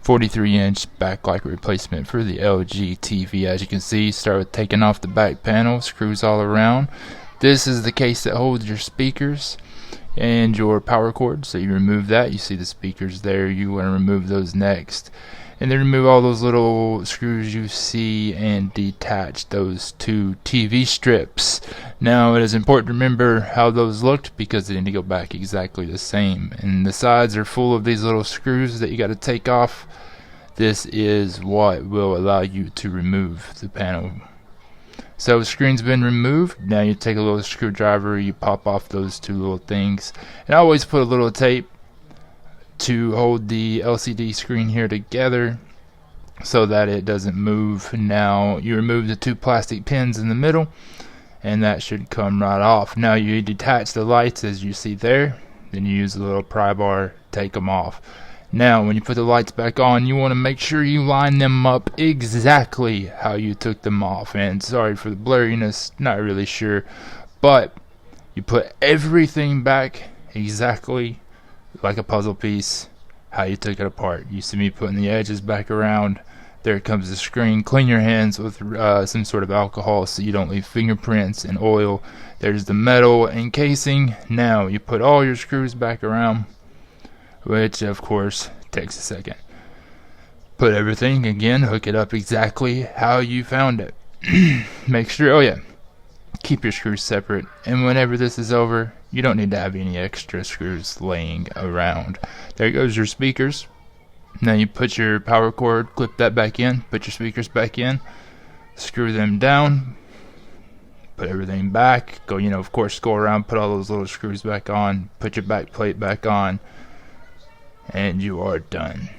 43-inch backlight replacement for the LG TV. As you can see, start with taking off the back panel, screws all around. This is the case that holds your speakers and your power cord, so you remove that. You see the speakers there, you want to remove those next, and then remove all those little screws you see and detach those two TV strips. Now it is important to remember how those looked because they need to go back exactly the same, and the sides are full of these little screws that you got to take off. This is what will allow you to remove the panel. So the screen's been removed. Now you take a little screwdriver, you pop off those two little things, and I always put a little tape to hold the LCD screen here together so that it doesn't move. Now you remove the two plastic pins in the middle, and that should come right off. Now you detach the lights as you see there, then you use a little pry bar, take them off. Now when you put the lights back on, you want to make sure you line them up exactly how you took them off. And sorry for the blurriness, not really sure, but you put everything back exactly like a puzzle piece how you took it apart. You see me putting the edges back around. There comes the screen. Clean your hands with some sort of alcohol so you don't leave fingerprints and oil. There's the metal encasing. Now you put all your screws back around, which of course takes a second. Put everything again, hook it up exactly how you found it. Make sure, keep your screws separate, and whenever this is over, you don't need to have any extra screws laying around. There goes your speakers. Now you put your power cord, clip that back in, put your speakers back in, screw them down, put everything back, go of course go around, put all those little screws back on, put your back plate back on, and you are done.